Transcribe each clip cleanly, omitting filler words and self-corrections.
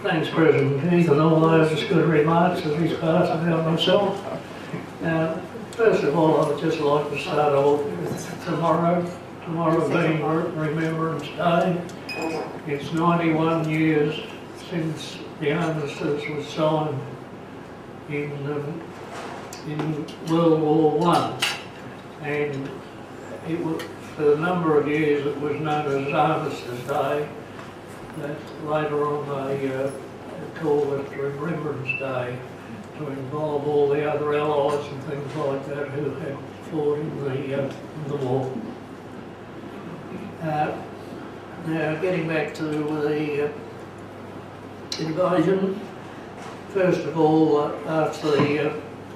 Thanks, President Keith, and all those good remarks as he's passed about myself. First of all, I would just like to start off with tomorrow being Remembrance Day. It's 91 years since the armistice was signed in World War I, and it was, for a number of years it was known as Armistice Day, but later on they called it Remembrance Day to involve all the other allies and things like that who had fought in the war. Now, getting back to the invasion, first of all, after the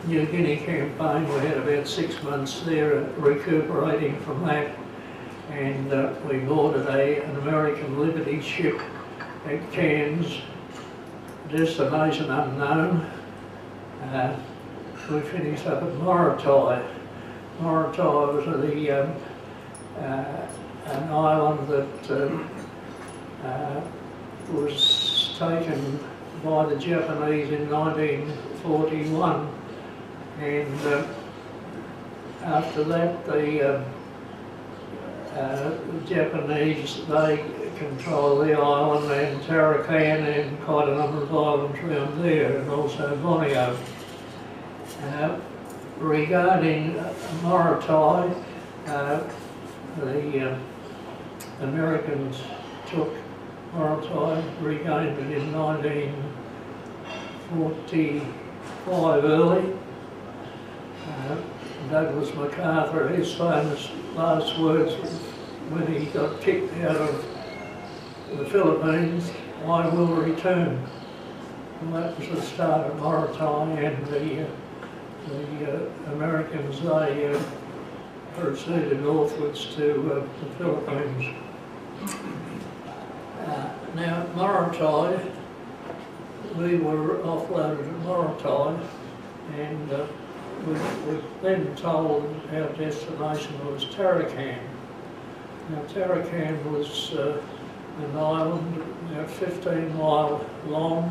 New Guinea campaign, we had about 6 months there recuperating from that, and we boarded an American Liberty ship at Cairns, destination unknown. We finished up at Morrie. Morrie was an island that was taken by the Japanese in 1941, and after that the Japanese, they control the island and Tarakan and quite a number of islands around there, and also Borneo. Regarding Morrie, the Americans took Morrie, regained it in 1945 early. Douglas MacArthur, his famous last words when he got kicked out of the Philippines, "I will return." And that was the start of Morrie, and the Americans, they proceeded northwards to the Philippines. Now, Morrie, we were offloaded at Morrie, and we were then told our destination was Tarakan. Now, Tarakan was an island about 15 mile long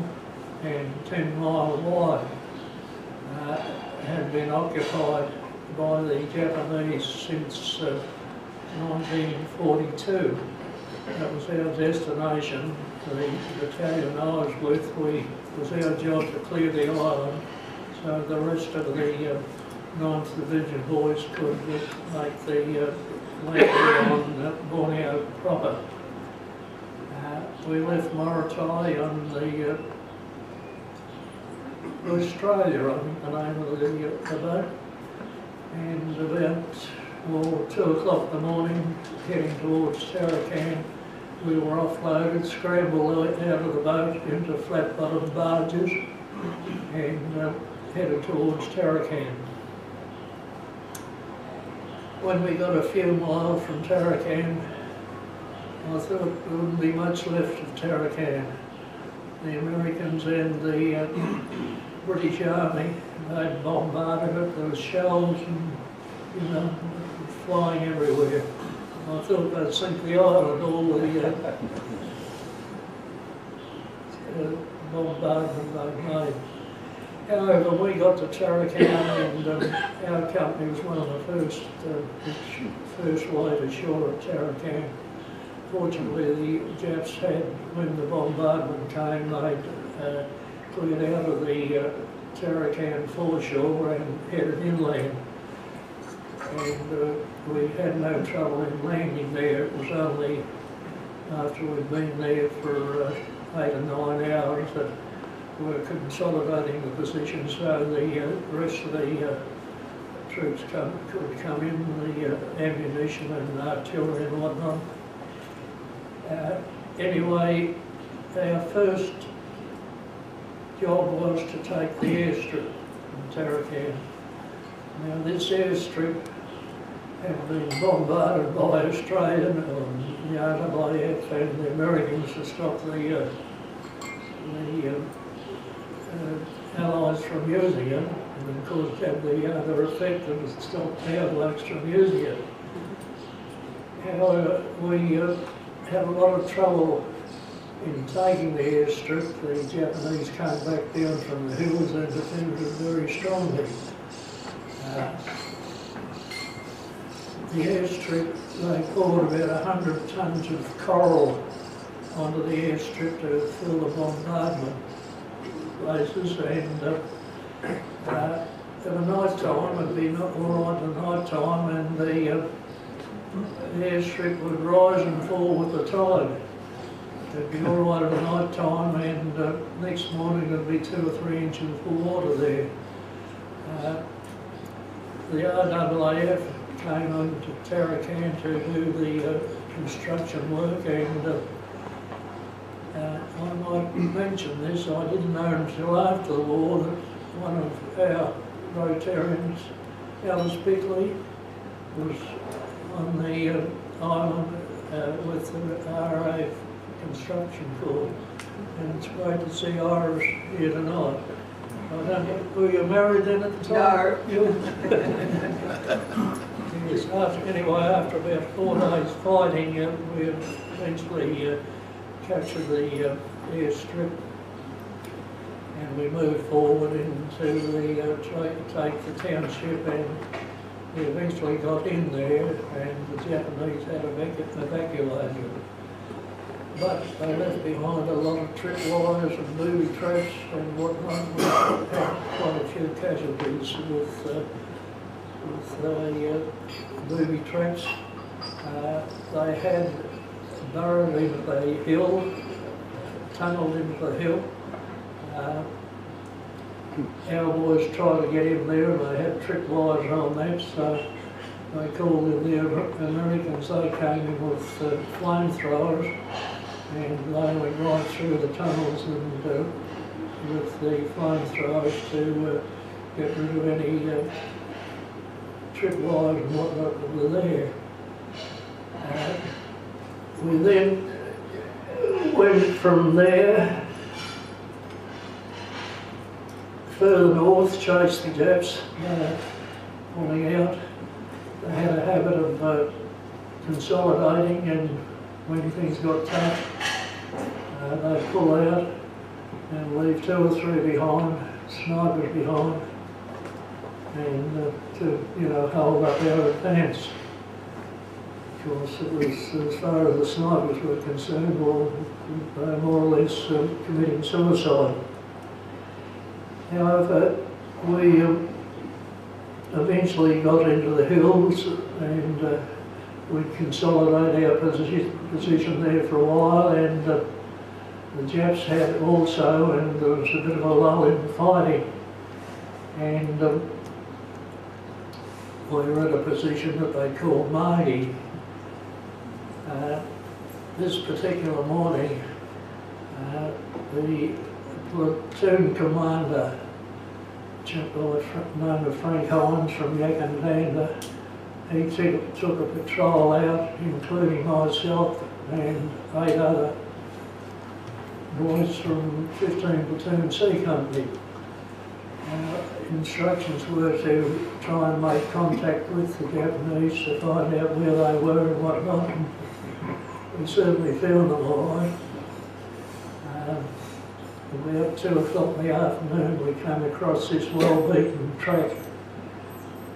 and 10 mile wide. Had been occupied by the Japanese since 1942. That was our destination. The battalion I was with, it was our job to clear the island so the rest of the 9th Division boys could make the land on Borneo proper. We left Morrie on the Australia, I think the name of the boat, and about 2 o'clock in the morning, heading towards Tarakan, we were offloaded, scrambled out of the boat into flat-bottomed barges, and headed towards Tarakan. When we got a few miles from Tarakan, I thought there wouldn't be much left of Tarakan. The Americans and the British Army, they'd bombarded it, there was shells and, flying everywhere. I thought they'd sink the island, all the bombardment they'd made. However, we got to Tarakan, and our company was one of the first wave ashore at Tarakan. Fortunately, the Japs had, when the bombardment came, they'd cleared out of the Tarakan foreshore and headed inland. And we had no trouble in landing there. It was only after we'd been there for 8 or 9 hours that we were consolidating the position so the rest of the troops could come in, the ammunition and artillery and whatnot. Anyway, our first job was to take the airstrip in Tarakan. Now, this airstrip had been bombarded by Australian and the RAF and the Americans to stop the Allies from using it, and of course had the other effect of stop our blokes from using it. However, we had a lot of trouble in taking the airstrip. The Japanese came back down from the hills and defended it very strongly. The airstrip, they poured about 100 tonnes of coral onto the airstrip to fill the bombardment places, and at the night time it'd be not all right at night time, and the airstrip would rise and fall with the tide. It'd be all right at night time, and next morning there'd be 2 or 3 inches of water there. The RAAF came on to Tarakan to do the construction work, and I might mention this, I didn't know until after the war that one of our Rotarians, Alice Bickley, was on the island with the RAAF construction corps, and it's great to see Iris here tonight. I don't know, were you married then at the time? No. Yes, after about 4 days fighting, we eventually captured the airstrip, and we moved forward into the take the township, and we eventually got in there, and the Japanese had evacuated. But they left behind a lot of tripwires and booby traps and whatnot. We had quite a few casualties with booby traps. They had burrowed into the hill, tunnelled into the hill. Our boys tried to get in there, and they had tripwires on that, so they called in the Americans. They came in with flamethrowers, and they went right through the tunnels and with the flamethrowers to get rid of any tripwires and whatnot that were there. We then went from there further north, chased the Japs, pulling out. They had a habit of consolidating, and when things got tough, they'd pull out and leave 2 or 3 behind, snipers behind, and to hold up our advance. Of course, it was, as far as the snipers were concerned, well, they were more or less committing suicide. However, we eventually got into the hills, and we consolidated our position there for a while, and the Japs had also, and there was a bit of a lull in fighting, and we were at a position that they called Morrie. This particular morning, the platoon commander, a chap by the name of Frank Hines from Yakandanda, he took a patrol out, including myself and 8 other boys from 15 Platoon C Company. Instructions were to try and make contact with the Japanese to find out where they were and whatnot. And we certainly found them all right. About 2 o'clock in the afternoon, we came across this well-beaten track,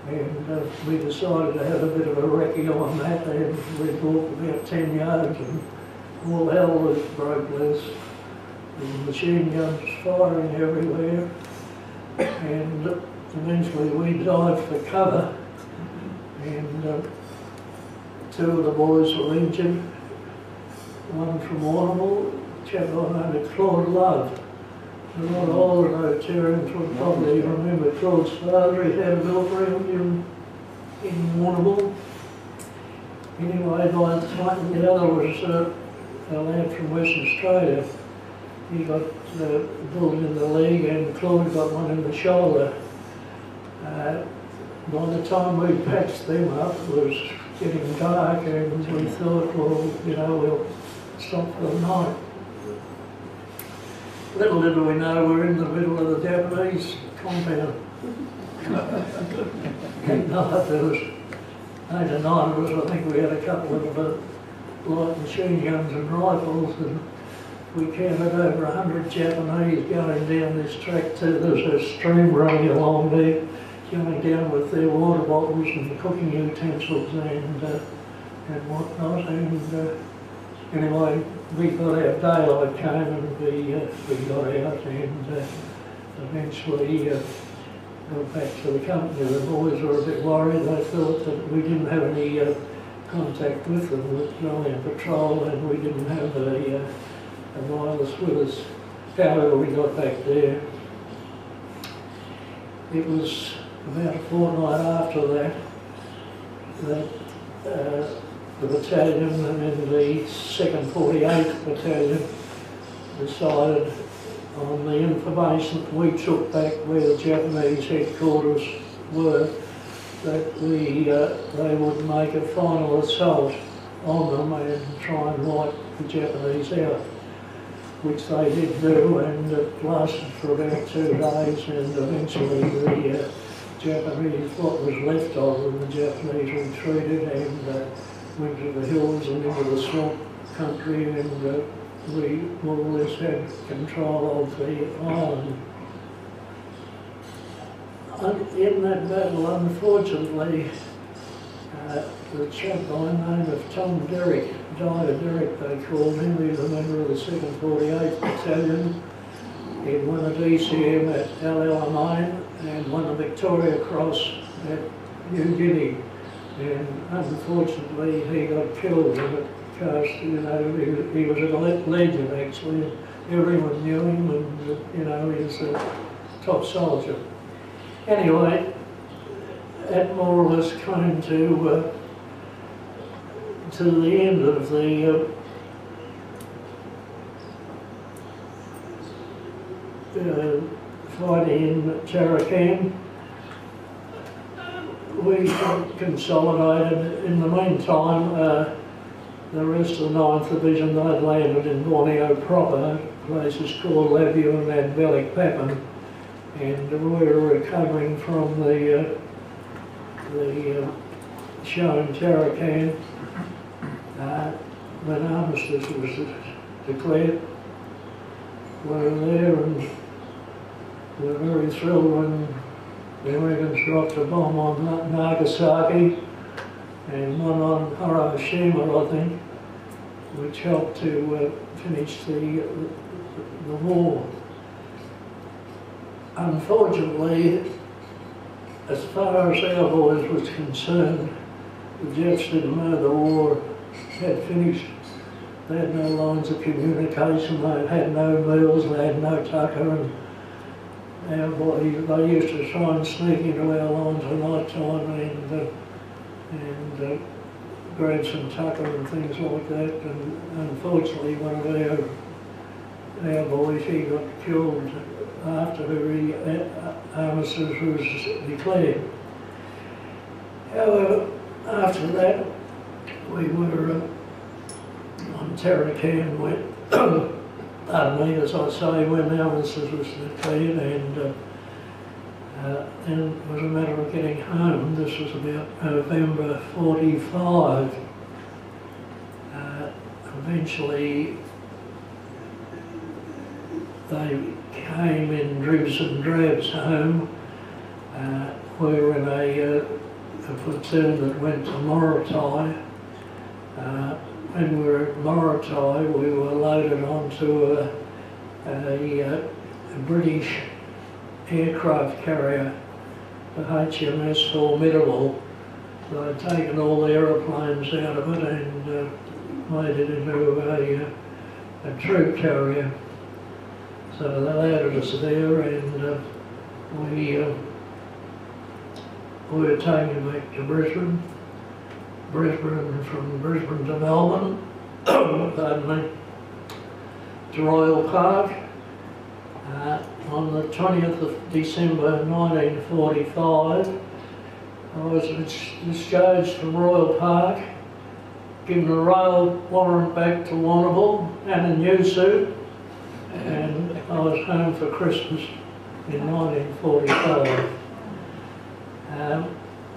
and we decided to have a bit of a recce on that, and we walked about 10 yards, and all hell was broke loose. The machine guns firing everywhere, and eventually we dived for cover, and 2 of the boys were injured. One from Warrnambool, a chap by the name of Claude Love. A lot of older Rotarians would probably remember Claude's father. He had a milk in Warrnambool. Anyway, the other was a lad from Western Australia. He got bullied in the leg, and Claude got one in the shoulder. By the time we patched them up, it was getting dark, and we thought, well, we'll stop for the night. Little did we know we're in the middle of the Japanese compound. That night there was 8 or 9 of us. I think we had a couple of light machine guns and rifles, and we counted over 100 Japanese going down this track too. There's a stream running along there, going down with their water bottles and cooking utensils and whatnot. And anyway, we got our daylight came and we got out and eventually got back to the company. The boys were a bit worried. They thought that we didn't have any contact with them. We were only on patrol and we didn't have a wireless with us. However, we got back there. It was about a fortnight after that the battalion and the 2nd 48th Battalion decided on the information that we took back where the Japanese headquarters were, that they would make a final assault on them and try and wipe the Japanese out, which they did do, and it lasted for about 2 days, and eventually the Japanese, what was left of them, the Japanese retreated and went to the hills and into the swamp country, and we more or less had control of the island. In that battle, unfortunately, the chap by the name of Tom Derrick, Dyer Derrick they called him, he was a member of the 2nd 48th Battalion. He'd won a DCM at El Alamein and won a Victoria Cross at New Guinea. And unfortunately, he got killed in it. Because, you know, he was a legend actually. Everyone knew him, and you know, he was a top soldier. Anyway, that more or less came to the end of the fighting in Tarakan. We consolidated. In the meantime, the rest of the 9th Division, they'd landed in Borneo proper, places called Labuan and Balikpapan, and we were recovering from the show in Tarakan. When armistice was declared, we were there and we were very thrilled when the Americans dropped a bomb on Nagasaki and one on Hiroshima, I think, which helped to finish the war. Unfortunately, as far as our boys was concerned, the Jets didn't know the war had finished. They had no lines of communication, they had no meals, they had no tucker, and our boys, they used to try and sneak into our lines at night time and grab some tucker and things like that. And unfortunately, one of our boys, he got killed after the armistice was declared. However, after that, we were on Tarakan, pardon me, as I say, when the armistice was declared, and then it was a matter of getting home. This was about November 45. Eventually, they came in dribs and drabs home. We were in a platoon that went to Morotai. When we were at Morotai, we were loaded onto a British aircraft carrier, the HMS Formidable. So they'd taken all the aeroplanes out of it and made it into a troop carrier. So they loaded us there, and we were taken back to Brisbane. From Brisbane to Melbourne, pardon me, to Royal Park. On the 20th of December 1945, I was discharged from Royal Park, given a rail warrant back to Warrnambool and a new suit, and I was home for Christmas in 1945.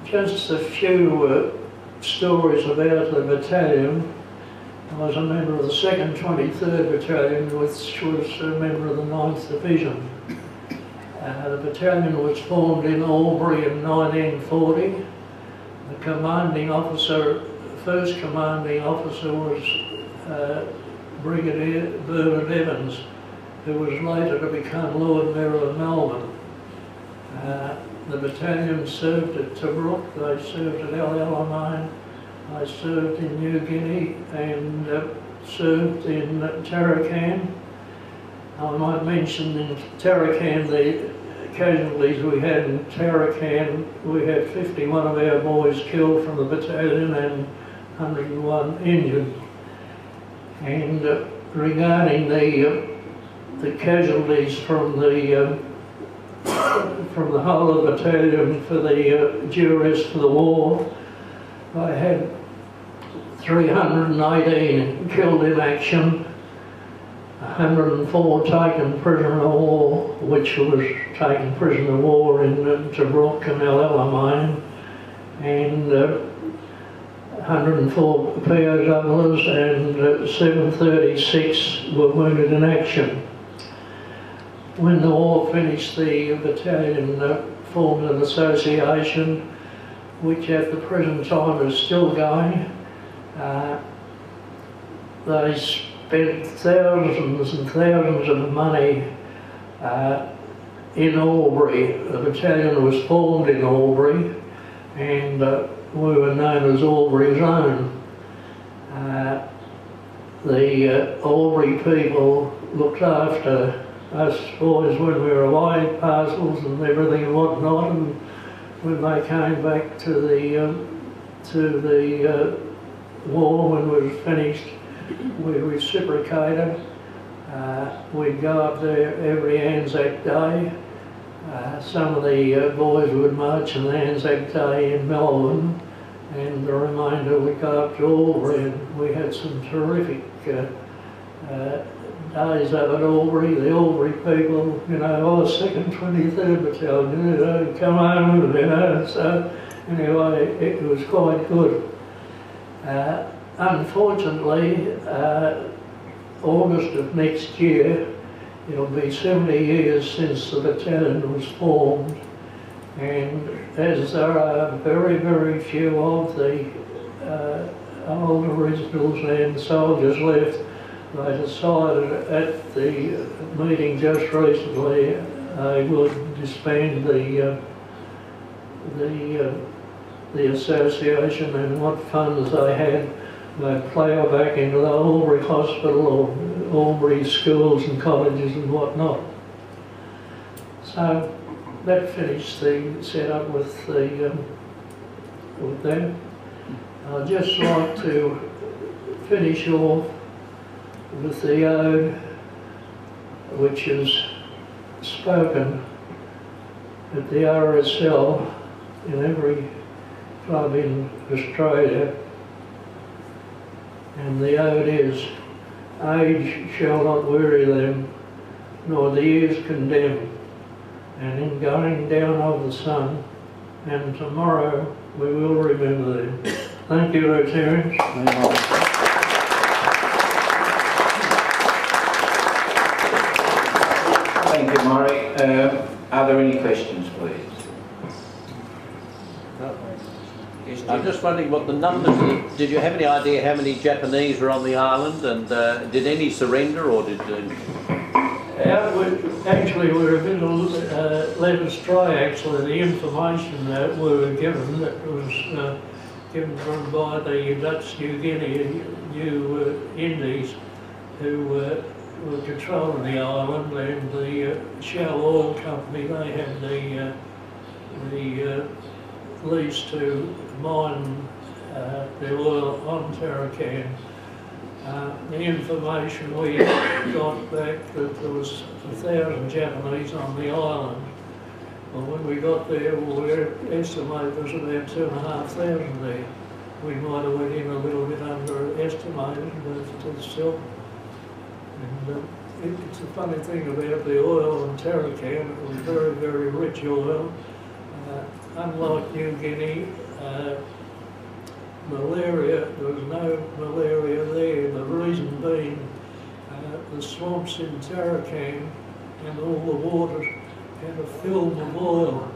Just a few stories about the battalion. I was a member of the 2nd 23rd Battalion, which was a member of the 9th Division. The battalion was formed in Albury in 1940. The commanding officer, first commanding officer was Brigadier Bernard Evans, who was later to become Lord Mayor of Melbourne. The battalion served at Tobruk, they served at El Alamein, I served in New Guinea and served in Tarakan. I might mention in Tarakan the casualties we had in Tarakan. We had 51 of our boys killed from the battalion and 101 injured. And regarding the casualties from the whole of the battalion for the duress for the war, I had 318 killed in action, 104 taken prisoner of war, which was taken prisoner of war in Tobruk and El Alamein, and 104 POWs and 736 were wounded in action. When the war finished, the battalion formed an association which at the present time is still going. They spent thousands and thousands of money in Albury. The battalion was formed in Albury and we were known as Albury's own. The Albury people looked after us boys when we were away, parcels and everything and whatnot, and when they came back to the war, when we were finished, we reciprocated. We'd go up there every Anzac Day. Some of the boys would march on Anzac Day in Melbourne, and the remainder would go up to Albury, and we had some terrific days up at Albury. The Albury people, you know, I was 2nd 23rd Battalion, you know, come home, you know, so anyway, it was quite good. Unfortunately, August of next year, it'll be 70 years since the battalion was formed, and as there are very, very few of the old originals and soldiers left, they decided at the meeting just recently they would disband the association, and what funds they had they'd plough back into the Albury Hospital or Albury schools and colleges and whatnot. So that finished the setup with them. I'd just like to finish off with the ode which is spoken at the RSL in every club in Australia, and the ode is: age shall not weary them, nor the years condemn, and in going down of the sun, and tomorrow we will remember them. Thank you, Rotarians. Thank you, Morrie. Are there any questions, please? I'm just wondering what the numbers, did you have any idea how many Japanese were on the island, and did any surrender, or did... Actually, we were a bit led astray, actually. The information that we were given, that was given by the Dutch New Guinea, New Indies, who were controlling the island, and the Shell Oil Company, they had the lease to mine the oil on Tarakan. The information we got back that there was 1,000 Japanese on the island. Well, when we got there, we estimated there was about 2,500 there. We might have went in a little bit underestimated, but still. And it's a funny thing about the oil on Tarakan. It was very, very rich oil. Unlike New Guinea, malaria. There was no malaria there. The reason being the swamps in Tarakang and all the water had a film of oil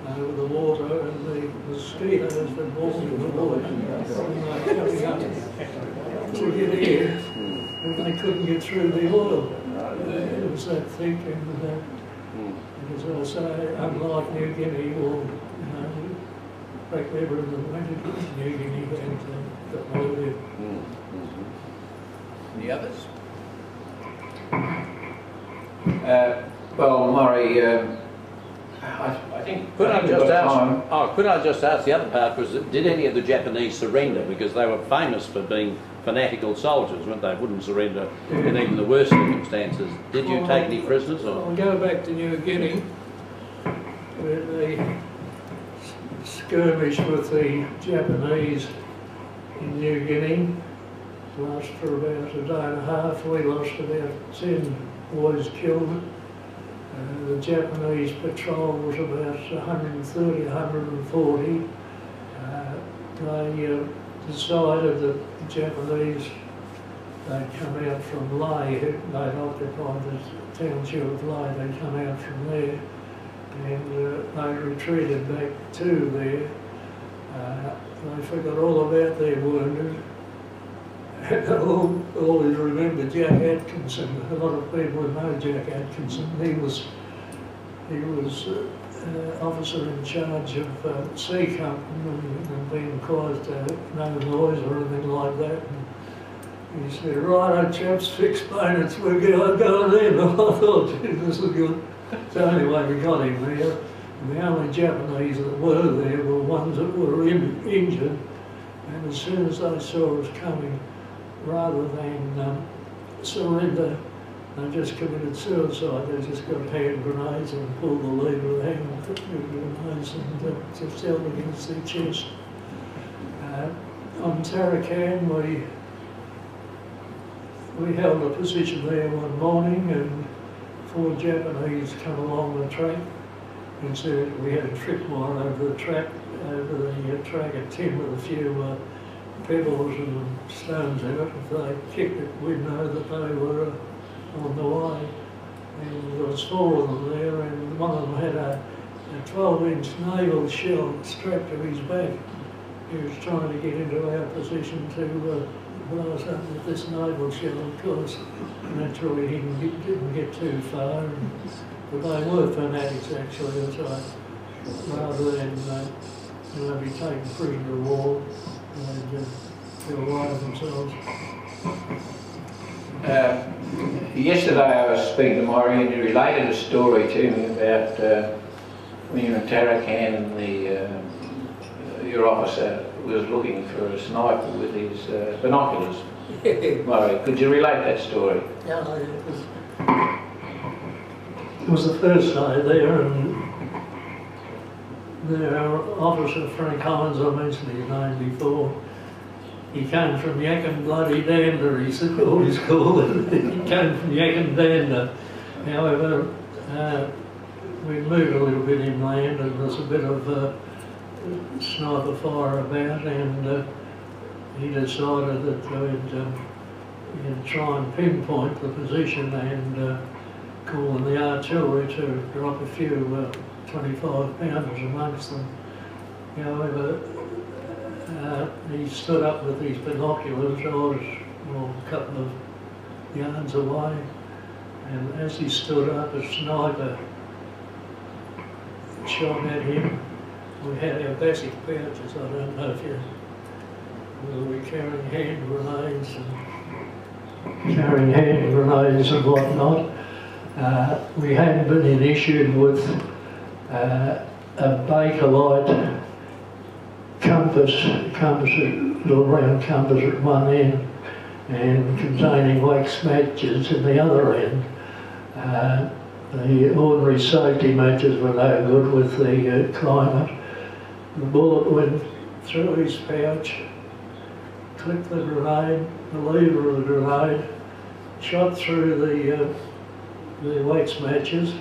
over the water, and the mosquitoes that walked in the water when they were coming up to get air, and they couldn't get through the oil. It was that thick, and as I say, unlike New Guinea or back ever in the winter, New Guinea had got malaria. Any others? Well, Morrie, I think... Could I we've just got ask? time. Oh, could I just ask? The other part was, did any of the Japanese surrender? Because they were famous for being fanatical soldiers, weren't they? Wouldn't surrender in even the worst circumstances. Did you take any prisoners? Or? I'll go back to New Guinea, where they skirmished with the Japanese in New Guinea. Lasted for about a day and a half. We lost about 10 boys killed. The Japanese patrol was about 130, 140. They decided that the Japanese, they'd come out from Lae, they'd occupied the township of Lae, they'd come out from there, and they retreated back to there. They forgot all about their wounded. I always remember Jack Atkinson. A lot of people know Jack Atkinson. He was officer in charge of sea company and being caused no noise or anything like that. And he said, "Right, chaps, fix bayonets, we're going in." I thought, "Gee, this is good." So anyway, we got him there. And the only Japanese that were there were ones that were injured. And as soon as they saw us coming, rather than surrender, they just committed suicide. They just got hand grenades and pulled the lever of the hand grenades and just held against their chest. On Tarakang, we held a position there one morning, and 4 Japanese come along the track and said we had a tripwire over the track at 10 with a few pebbles and stones in it. If they kicked it, we'd know that they were on the way. And there was 4 of them there, and one of them had a 12-inch naval shell strapped to his back. He was trying to get into our position to blow us up with this naval shell, of course. Naturally, he didn't get too far, but they were fanatics actually, rather than be taken prisoner of war. They'd alive themselves. Yesterday I was speaking to Morrie, and he related a story to me about when you were in Tarakang and your officer was looking for a sniper with his binoculars. Morrie, could you relate that story? Yeah, it was the first day there, and our officer, Frank Hines, I mentioned his name before, he came from Yakin bloody Dander, he always called it. He came from Yakin Dander. However, we moved a little bit inland, and there's a bit of sniper fire about, and he decided that he'd try and pinpoint the position and call on the artillery to drop a few 25-pounders amongst them. However, he stood up with these binoculars. I was a couple of yards away, and as he stood up, a sniper shot at him. We had our basic pouches. I don't know if we were carrying hand grenades and whatnot. We hadn't been issued with a Bakelite compass, little round compass at one end, and containing wax matches at the other end. The ordinary safety matches were no good with the climate. The bullet went through his pouch, clipped the grenade, the lever of the grenade, shot through the wax matches,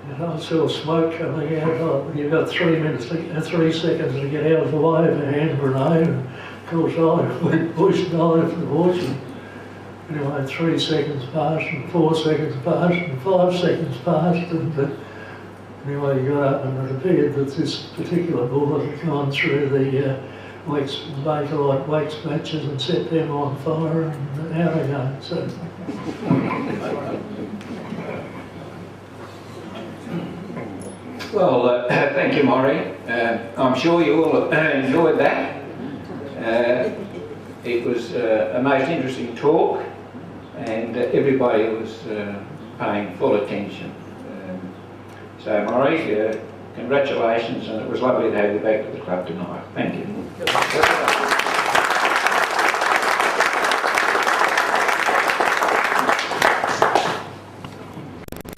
And I saw smoke coming out. Oh, you've got 3 minutes, 3 seconds to get out of the way of a hand grenade. And of course, I went bush dive for the horses. Anyway, 3 seconds passed, and 4 seconds passed, and 5 seconds passed, and anyway, you got up, and it appeared that this particular bullet had gone through the Bakelite wax matches and set them on fire and out again. So. Well, thank you, Morrie. I'm sure you all enjoyed that. It was a most interesting talk, and everybody was paying full attention. So, Morrie, congratulations, and it was lovely to have you back to the club tonight. Thank you.